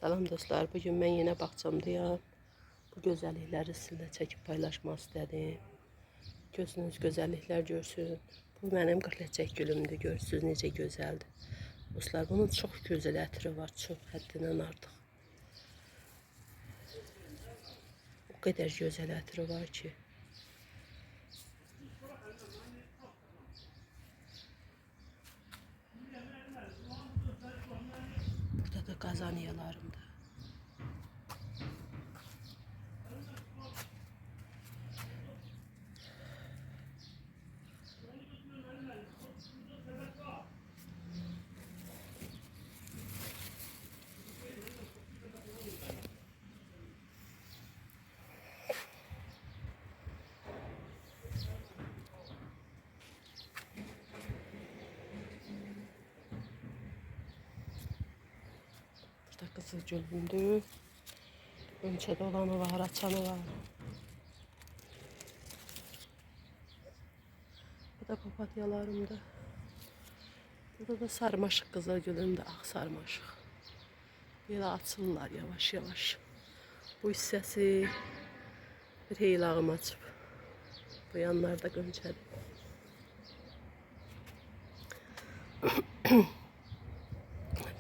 Salam dostlar, bugün ben yine bağçamdayım. Bu güzellikleri sizinle çekip paylaşmak istedim. Gözünüz güzellikler görsün. Bu benim qırlacaq gülümdür, görürsünüz necə gözəldir. Dostlar, bunun çok güzel ətri var, çok həddindən artıq. O kadar güzel ətri var ki. Burada da qazaniyalarımdır. Burada kızıl gülümdür. Önçədə olanı var, açanı var. Bu da papatyalarımdır. Burada da sarmaşık kızıl gülümdür, ağ sarmaşık. Belə açırlar yavaş yavaş. Bu hissəsi bir heylağım açıb. Bu yanlarda qönçədir.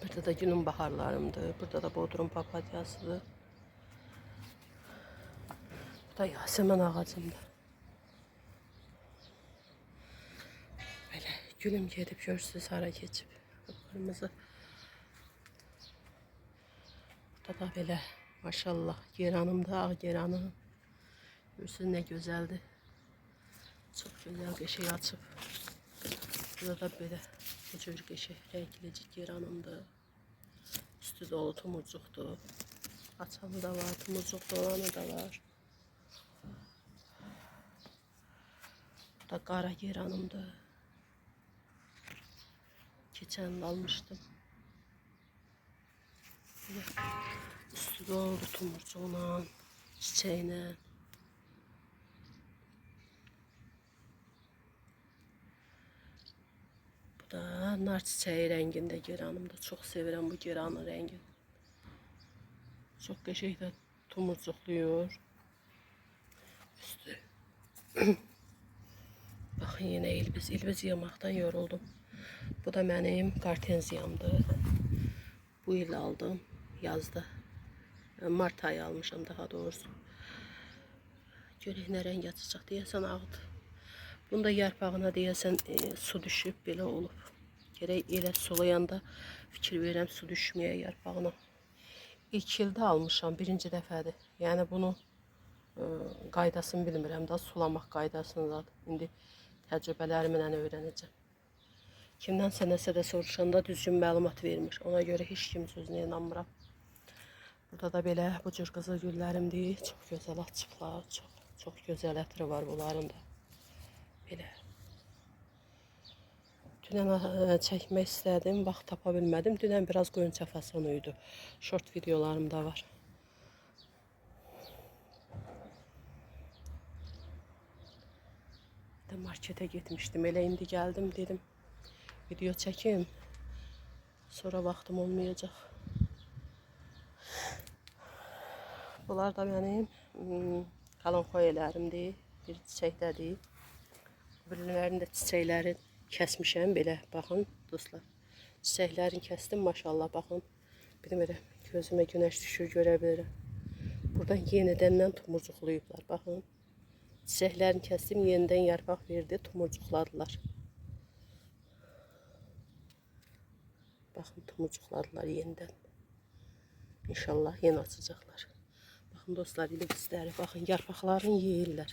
Burada da günün baharlarımdır. Burada da Bodrum papatyasıdır. Bu da Yasemin ağacımdır. Böyle gülüm gedib görürsünüz hara keçib. Kırmızı. Burada da belə maşallah geranımdır, ağ geranım. Görürsünüz ne gözəldir. Çok güzel qəşəng açıb. Burada da belə bu cür qəşəng rənglicik geranımdır. Üstü dolu tumurcuqdur. Açanı da var, tumurcuq dolanı da var. Bu da qara geranımdır. Keçən il almışdım. Üstü dolu tumurcuqla, çiçeğine. Bu da nar çiçeği renginde geranımdır. Çok sevirəm bu geranın rengini. Çok qəşəng də tumurcuqluyur. Üstü. Baxın yine ilbiz. İlbiz yığmaqdan yoruldum. Bu da mənim kartenziyamdır. Bu il aldım yazda. Mart ayı almışam daha doğrusu. Görək nə rəng açacaq deyəsən ağdır. Bunda yarpağına deyəsən su düşüb belə olub. Gerək elə sulayanda fikir verirəm su düşməyə yarpağına. İlk ildə almışam, birinci dəfədir. Yəni bunu qaydasını bilmirəm da, sulamaq qaydasını da. İndi təcrübələrimlə öyrənəcəm. Kimdənsə nəsə də soruşanda düzgün məlumat vermiş. Ona görə heç kim sözünə inanmıram. Burada da belə bu cür qızıl güllərimdir. Çox gözəl açıblar, çox gözəl ətri var bunların da. Belə. Dünən çəkmək istədim, vaxt tapa bilmədim. Dünən biraz qönçə fasonuydu. Short videolarım da var. Markete getmişdim. Elə indi gəldim, dedim video çəkim. Sonra vaxtım olmayacaq. Bunlar da mənim kalonxoyələrimdir. Bir çiçəkdədir. Birilərinin də çiçəkləri kəsmişəm belə. Baxın dostlar. Çiçəklərini kəsdim maşallah baxın. Bilmirəm gözümə günəş düşür görə bilirəm. Buradan yenidəndən tumurcuqlayıblar. Baxın. Çiçəklərini kəsdim, yenidən yarpaq verdi, tumurcuqladılar. Baxın tumurcuqladılar yenidən. İnşallah yeni açacaqlar. Baxın dostlar, ilbizləri, baxın yarpaqlarını yeyirlər.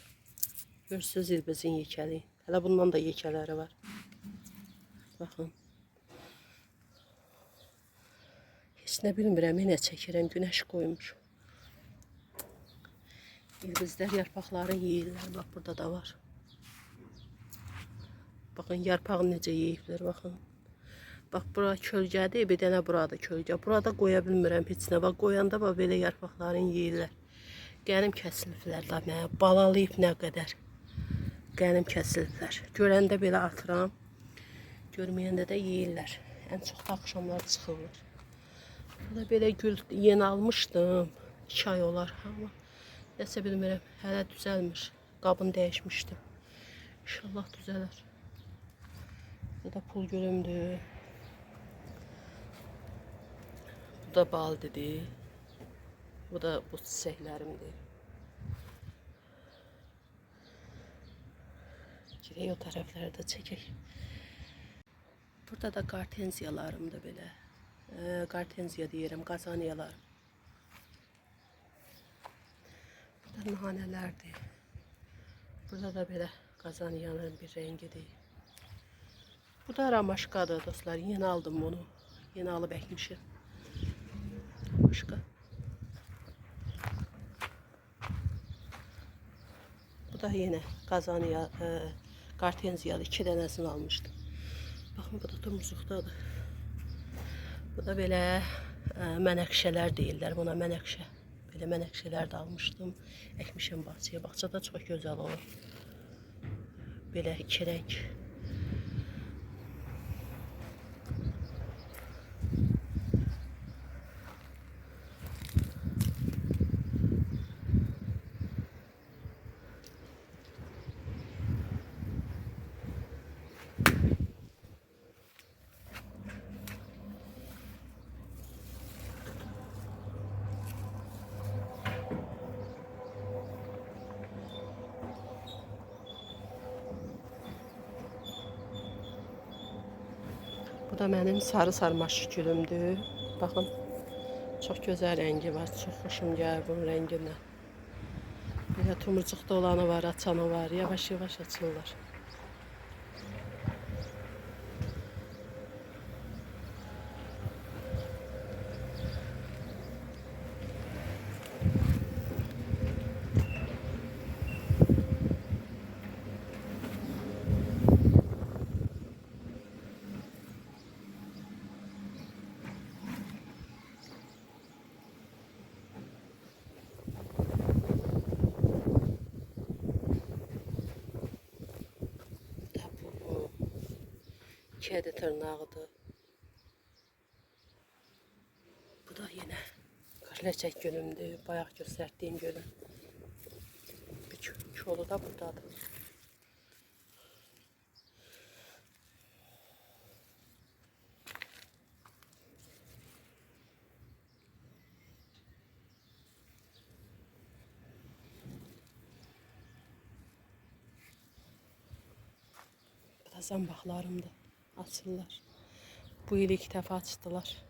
Görürsünüz ilbizin yekəliyi. Hələ bundan da yekələri var. Baxın. Heç nə bilmirəm, yenə çəkirəm, günəş qoymuş. İlbizlər yarpaqları yeyirlər. Bax burada da var. Baxın yarpağını necə yeyiblər, baxın. Bax bura kölgədir, bir dənə burada kölgə. Burada qoya bilmirəm heç nə. Bax qoyanda bax belə yarpaqlarını yeyirlər. Qənim kəsiliblər da mənə. Balalayıb nə qədər. Qənim kəsiliblər. Görəndə belə atıram. Görməyəndə də yeyirlər. Ən çox da axşamlar çıxırlar. Burada belə gül yeni almışdım. 2 ay olar amma nəsə bilmirəm, hələ düzəlmir. Qabını dəyişmişdim. İnşallah düzələr. Bu da pul gülümdür. Bu da baldidir. Bu da bu çiçəklərimdir. Girək o tərəflərdə çəkək. Burada da qartenziyalarımdır belə. Qartenziya deyirəm, qazaniyalar. Burada nanələrdir. Burada da belə qazaniyanın bir rəngidir. Bu da ramaşkadır dostlar. Yeni aldım bunu. Yeni alıb əkmişim. Ramaşka. Bu da yine qazaniya, qartenziyadır. 2 dənəsini almışdım. Baxın, bu da turmuzuqdadır. Bu da belə mənəqşələr deyirlər. Buna mənəqşə. Belə mənəqşələr də almışdım. Əkmişim bağçaya. Bağçada çox gözəl olur. Belə 2 rəng. Bu da benim sarı sarmaşıq gülümdür. Baxın, çox gözəl rəngi var. Çox xoşum gəlir bunun rəngindən. Belə tumurcuqda olanı var, açanı var. Yavaş-yavaş açırlar. Kedi tırnağıdır. Bu da yine kırləcək gülümdür. Bayaq göstərdiyim gülüm. Bir kolu da buradadır. Bu da zambaqlarımdır. Açırlar. Bu il 2 dəfə açdılar.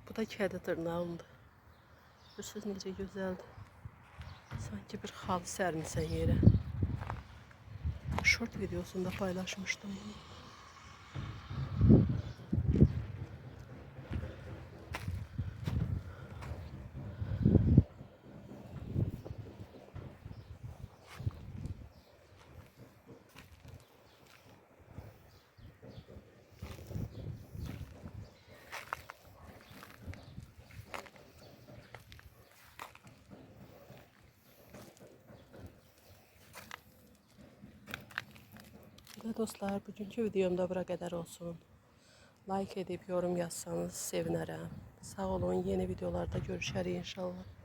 Bu da kedi tırnağımdır. Görürsünüz necə gözəldir. Sanki bir xal sərmisən yerə. Short videosunda paylaşmışdım bunu. Ve dostlar, bugünkü videomda bura kadar olsun. Like edip yorum yazsanız sevinirəm. Sağ olun, yeni videolarda görüşərik inşallah.